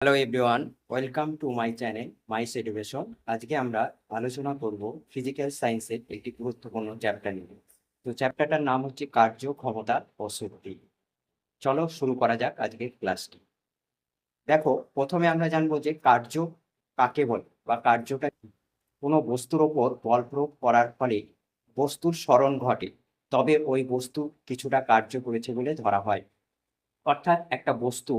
Hello everyone, welcome to my channel mice education. আজকে আমরা আলোচনা করব ফিজিক্যাল সায়েন্সের একটি গুরুত্বপূর্ণ চ্যাপ্টার নিয়ে। তো চ্যাপ্টারটার নাম হচ্ছে কার্য, ক্ষমতা ও শক্তি। চলো শুরু করা যাক আজকের ক্লাসটি। দেখো, প্রথমে আমরা জানবো যে কার্য কাকে বলে বা কার্যটা কি। কোনো বস্তুর ওপর বল প্রয়োগ করার ফলে বস্তুর স্মরণ ঘটে, তবে ওই বস্তু কিছুটা কার্য করেছে বলে ধরা হয়। অর্থাৎ একটা বস্তু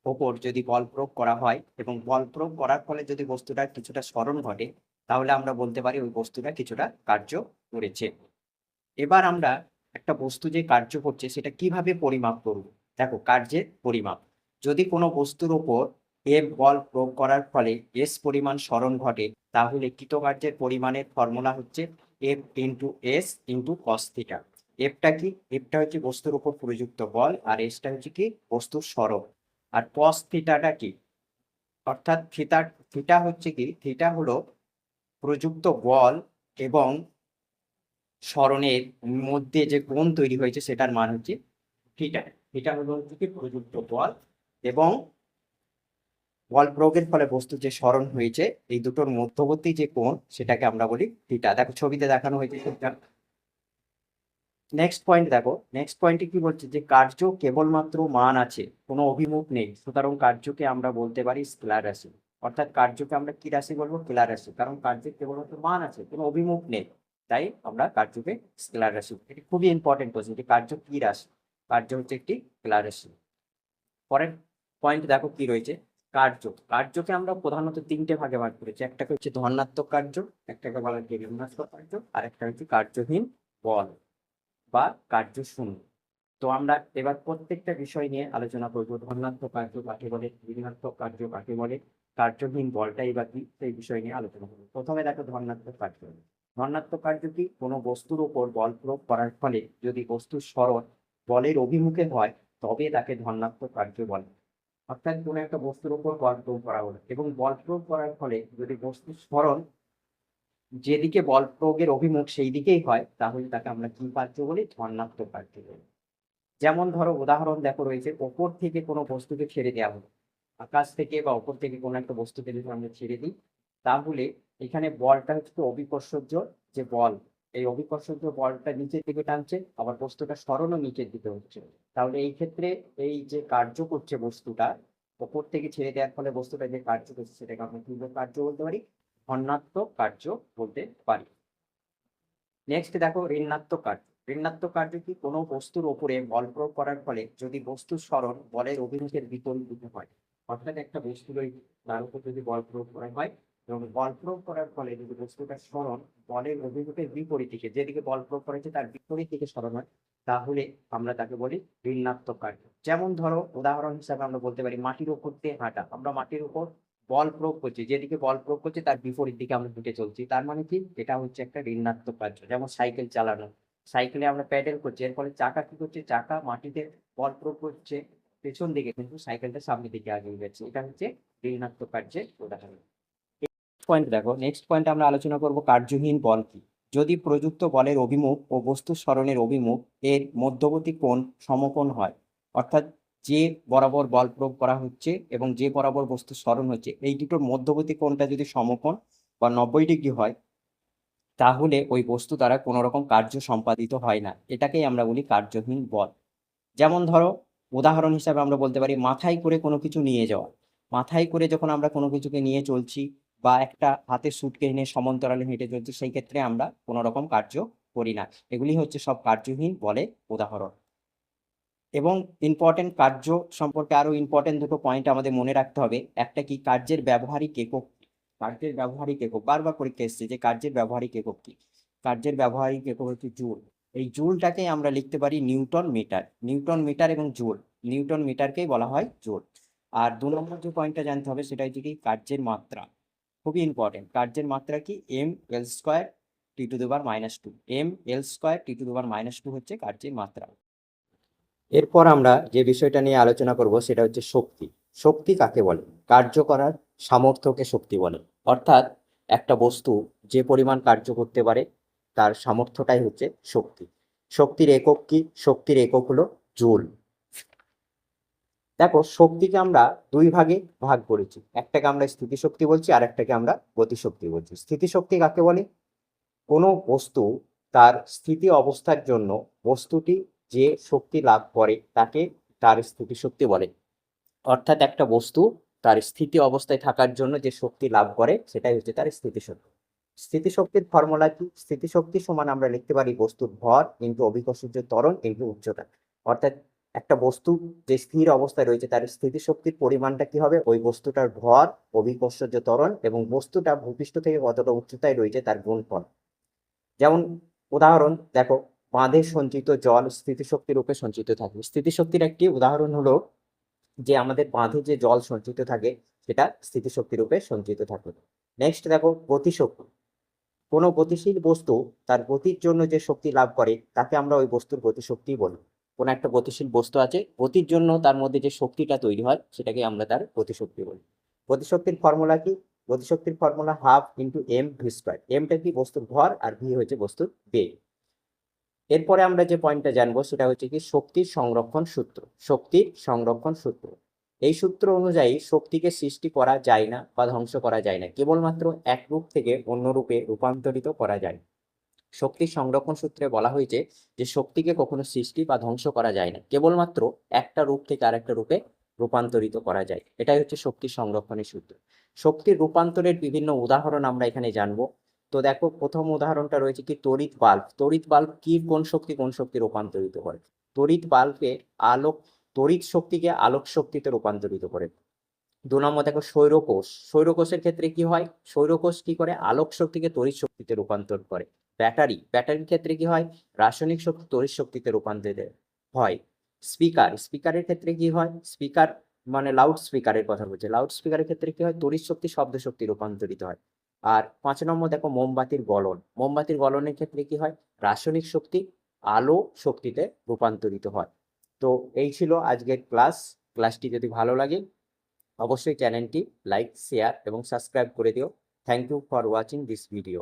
ওপর যদি বল প্রয়োগ করা হয় এবং বল প্রয়োগ করার ফলে যদি বস্তুটার কিছুটা স্মরণ ঘটে, তাহলে আমরা বলতে পারি ওই বস্তুটা কিছুটা কার্য করেছে। এবার আমরা একটা বস্তু যে কার্য করছে সেটা কিভাবে পরিমাপ করব। দেখো, কার্যের পরিমাপ, যদি কোনো বস্তুর ওপর এফ বল প্রয়োগ করার ফলে এস পরিমাণ স্মরণ ঘটে, তাহলে কৃতকার্যের পরিমাণের ফর্মুলা হচ্ছে F into S into cos theta. এফটা কি? এফটা হচ্ছে বস্তুর উপর প্রযুক্ত বল, আর এসটা হচ্ছে কি? বস্তুর স্মরণ। আর কস থিটাটা কি? অর্থাৎ থিটা, থিটা হচ্ছে কি? থিটা হলো প্রযুক্ত বল এবং সরণের মধ্যে যে কোণ তৈরি হয়েছে সেটার মান হচ্ছে থিটা। থিটা হলো হচ্ছে কি? প্রযুক্ত বল এবং বল প্রয়োগের ফলে বস্তু যে সরণ হয়েছে, এই দুটোর মধ্যবর্তী যে কোণ সেটাকে আমরা বলি থিটা। দেখো, ছবিতে দেখানো হয়েছে সেটা। নেক্সট পয়েন্ট দেখো, নেক্সট পয়েন্টে কি বলছে যে কার্য কেবলমাত্র মান আছে, কোনো অভিমুখ নেই, সুতরাং কার্যকে আমরা বলতে পারি স্কেলার রাশি। অর্থাৎ কার্যকে আমরা কি রাশি বলবো? স্কেলার রাশি, কারণ কার্যের কেবলমাত্র মান আছে, কোনো অভিমুখ নেই, তাই আমরা কার্যকে স্কেলার রাশি। এটি খুবই ইম্পর্টেন্ট কোশ্চেন যে কার্য কি রাশি। কার্য হচ্ছে একটি স্কেলার রাশি। পরের পয়েন্ট দেখো কি রয়েছে। কার্য, কার্যকে আমরা প্রধানত তিনটে ভাগে ভাগ করেছি। একটাকে হচ্ছে ধনাত্মক কার্য, একটাকে বলা হয় ঋণাত্মক কার্য, আর একটা হচ্ছে কার্যহীন বল বা কার্য শূন্য। তো আমরা এবার প্রত্যেকটা বিষয় নিয়ে আলোচনা করবো। ধনাত্মক কার্য কাকে বলে, ঋণাত্মক কার্য কাকে বলে, কার্যহীন বলটাই বা কি, সেই বিষয় নিয়ে আলোচনা করবো। প্রথমে দেখো ধনাত্মক কার্য। ধনাত্মক কার্য কি? কোনো বস্তুর উপর বল প্রয়োগ করার ফলে যদি বস্তুর সরণ বলের অভিমুখে হয়, তবে তাকে ধনাত্মক কার্য বলে। অর্থাৎ কোনো একটা বস্তুর উপর বল প্রয়োগ করা হলো এবং বল প্রয়োগ করার ফলে যদি বস্তুর সরণ যেদিকে বল প্রয়োগের অভিমুখ সেই দিকেই হয়, তাহলে তাকে আমরা কি কার্য বলি? ধনাত্মক কার্য বলি। যেমন ধরো, উদাহরণ দেখো রয়েছে, ওপর থেকে কোনো বস্তুকে ছেড়ে দেওয়া হলো। আকাশ থেকে বা ওপর থেকে কোনো একটা বস্তুকে যদি আমরা ছেড়ে দিই, তাহলে এখানে বলটা হচ্ছে অভিকর্ষজ যে বল, এই অভিকর্ষজ বলটা নিচের দিকে টানছে, আবার বস্তুটা সরণও নিচের দিকে হচ্ছে। তাহলে এই ক্ষেত্রে এই যে কার্য করছে বস্তুটা, ওপর থেকে ছেড়ে দেওয়ার ফলে বস্তুটা যে কার্য করছে সেটাকে আমরা কি কার্য বলতে পারি? ধনাত্মক কার্য বলতে পারি। নেক্সট দেখো ঋণাত্মক কার্য। ঋণাত্মক কার্য কি? কোনো বস্তুর ওপরে বল প্রয়োগ করার ফলে যদি বস্তুর সরণ বলের অভিমুখের বিপরীত দিকে হয়। অর্থাৎ একটা বস্তুর ওই তার উপর যদি বল প্রয়োগ করা হয় এবং বল প্রয়োগ করার ফলে যদি বস্তুটার সরণ বলের অভিমুখের বিপরীত দিকে, যেদিকে বল প্রয়োগ করা হয়েছে তার বিপরীত দিকে সরণ হয়, তাহলে আমরা তাকে বলি ঋণাত্মক কার্য। যেমন ধরো, উদাহরণ হিসাবে আমরা বলতে পারি মাটির উপর দিয়ে হাঁটা। আমরা মাটির উপর বল প্রয়োগ করছি, যেদিকে বল প্রয়োগ করছি তার বিপরীত দিকে আমরা হেঁটে চলছি, তার মানে কি? এটা হচ্ছে একটা ঋণাত্মক কার্য। যেমন সাইকেল চালানো, সাইকেলে আমরা প্যাডেল করছি, এর ফলে চাকা কি করছে? চাকা মাটিতে বল প্রয়োগ করছে পেছন দিকে, কিন্তু সাইকেলটা সামনের দিকে এগিয়ে যাচ্ছে, এটা হচ্ছে ঋণাত্মক কার্যের উদাহরণ। পয়েন্ট দেখো, নেক্সট পয়েন্ট আমরা আলোচনা করব কার্যহীন বল কি। যদি প্রযুক্ত বলের অভিমুখ ও বস্তুর সরণের অভিমুখ এর মধ্যবর্তী কোণ সমকোণ হয়, অর্থাৎ যে বরাবর বল প্রয়োগ করা হচ্ছে এবং যে বরাবর বস্তুর সরণ হচ্ছে, এই দুটোর মধ্যবর্তী কোণটা যদি সমকোণ বা 90 ডিগ্রি হয়, তাহলে ওই বস্তু দ্বারা কোনো রকম কার্য সম্পাদিত হয় না, এটাকেই আমরা বলি কার্যহীন বল। যেমন ধরো, উদাহরণ হিসাবে আমরা বলতে পারি মাথায় করে কোনো কিছু নিয়ে যাওয়া। মাথায় করে যখন আমরা কোনো কিছুকে নিয়ে চলছি বা একটা হাতে সুটকেস নিয়ে সমান্তরালে হেঁটে চলছি, সেই ক্ষেত্রে আমরা কোনো রকম কার্য করি না। এগুলি হচ্ছে সব কার্যহীন বলে উদাহরণ। এবং ইম্পর্টেন্ট কার্য সম্পর্কে আরো ইম্পর্টেন্ট দুটো পয়েন্ট আমাদের মনে রাখতে হবে। একটা কি? কার্যের ব্যবহারিক একক। কার্যের ব্যবহারিক একক বারবার পরীক্ষা এসেছে যে কার্যের ব্যবহারিক একক কি। কার্যের ব্যবহারিক একক হচ্ছে জুল। এই জুলটাকে আমরা লিখতে পারি নিউটন মিটার। নিউটন মিটার এবং জুল, নিউটন মিটারকেই বলা হয় জুল। আর 2 নম্বর যে পয়েন্টটা জানতে হবে সেটা হচ্ছে কি? কার্যের মাত্রা। খুবই ইম্পর্টেন্ট। কার্যের মাত্রা কি? m L² T⁻²। m L² T⁻² হচ্ছে কার্যের মাত্রা। এরপর আমরা যে বিষয়টা নিয়ে আলোচনা করব সেটা হচ্ছে শক্তি। শক্তি কাকে বলে? কার্য করার সামর্থ্যকে শক্তি বলে। অর্থাৎ একটা বস্তু যে পরিমাণ কার্য করতে পারে তার সামর্থ্যটাই হচ্ছে শক্তি। শক্তির একক কি? শক্তির একক হলো জুল। দেখো শক্তিকে আমরা দুই ভাগে ভাগ করেছি, একটাকে আমরা স্থিতিশক্তি বলছি আর একটাকে আমরা গতিশক্তি বলছি। স্থিতিশক্তি কাকে বলে? কোনো বস্তু তার স্থিতি অবস্থার জন্য বস্তুটি যে শক্তি লাভ করে তাকে তার স্থিতিশক্তি বলে। অর্থাৎ একটা বস্তু তার স্থিতি অবস্থায় থাকার জন্য যে শক্তি লাভ করে সেটাই হচ্ছে তার স্থিতিশক্তি। স্থিতিশক্তির ফর্মুলা কি? স্থিতিশক্তি সমান আমরা লিখতে পারি বস্তুর ভর ইন্টু অভিকর্ষজ ত্বরণ ইন্টু উচ্চতা। অর্থাৎ একটা বস্তু যে স্থির অবস্থায় রয়েছে তার স্থিতিশক্তির পরিমাণটা কি হবে? ওই বস্তুটার ভর, অভিকর্ষজ ত্বরণ এবং বস্তুটা ভূপৃষ্ঠ থেকে কতটা উচ্চতায় রয়েছে তার গুণফল। যেমন উদাহরণ দেখো, বাঁধে সঞ্চিত জল স্থিতিশক্তি রূপে সঞ্চিত থাকে। স্থিতিশক্তির একটি উদাহরণ হলো যে আমাদের বাঁধে যে জল সঞ্চিত থাকে সেটা স্থিতিশক্তি রূপে সঞ্চিত থাকে। নেক্সট দেখো গতিশক্তি। কোনো গতিশীল বস্তু তার গতির জন্য যে শক্তি লাভ করে তাকে আমরা ওই বস্তুর গতিশক্তি বলি। কোনো একটা গতিশীল বস্তু আছে, গতির জন্য তার মধ্যে যে শক্তিটা তৈরি হয় সেটাকে আমরা তার গতিশক্তি বলি। গতিশক্তির ফর্মুলা কি? গতিশক্তির formula half into M V square. এমটা কি? বস্তুর ভর, আর ভি হচ্ছে বস্তুর বেগ। এরপরে আমরা যে পয়েন্টটা জানবো সেটা হচ্ছে কি শক্তির সংরক্ষণ সূত্র। শক্তির সংরক্ষণ সূত্র, এই সূত্র অনুযায়ী শক্তিকে সৃষ্টি করা যায় না বা ধ্বংস করা যায় না, কেবলমাত্র এক রূপ থেকে অন্য রূপে রূপান্তরিত করা যায়। শক্তির সংরক্ষণ সূত্রে বলা হয়েছে যে শক্তিকে কখনো সৃষ্টি বা ধ্বংস করা যায় না, কেবলমাত্র একটা রূপ থেকে আরেকটা রূপে রূপান্তরিত করা যায়। এটাই হচ্ছে শক্তির সংরক্ষণের সূত্র। শক্তির রূপান্তরের বিভিন্ন উদাহরণ আমরা এখানে জানবো। তো দেখো, প্রথম উদাহরণটা রয়েছে কি তড়িৎ বাল্ব। তড়িৎ বাল্ব কি কোন শক্তি রূপান্তরিত করে? তড়িৎ বাল্বে আলোক, তড়িৎ শক্তিকে আলোক শক্তিতে রূপান্তরিত করে। 2 নম্বর দেখো সৌরকোষ। সৌরকোষের ক্ষেত্রে কি হয়? সৌরকোষ কি করে? আলোক শক্তিকে তড়িৎ শক্তিতে রূপান্তর করে। ব্যাটারির ক্ষেত্রে কি হয়? রাসায়নিক শক্তি তড়িৎ শক্তিতে রূপান্তরিত হয়। স্পিকারের ক্ষেত্রে কি হয়? স্পিকার মানে লাউড স্পিকারের কথা বলছে। লাউড স্পিকারের ক্ষেত্রে কি হয়? তড়িৎ শক্তি শব্দ শক্তি রূপান্তরিত হয়। আর 5 নম্বর দেখো মোমবাতির গলন। মোমবাতির গলনের ক্ষেত্রে কি হয়? রাসায়নিক শক্তি আলো শক্তিতে রূপান্তরিত হয়। তো এই ছিল আজকের ক্লাসটি যদি ভালো লাগে অবশ্যই চ্যানেলটি লাইক, শেয়ার এবং সাবস্ক্রাইব করে দিও। Thank you for watching this video.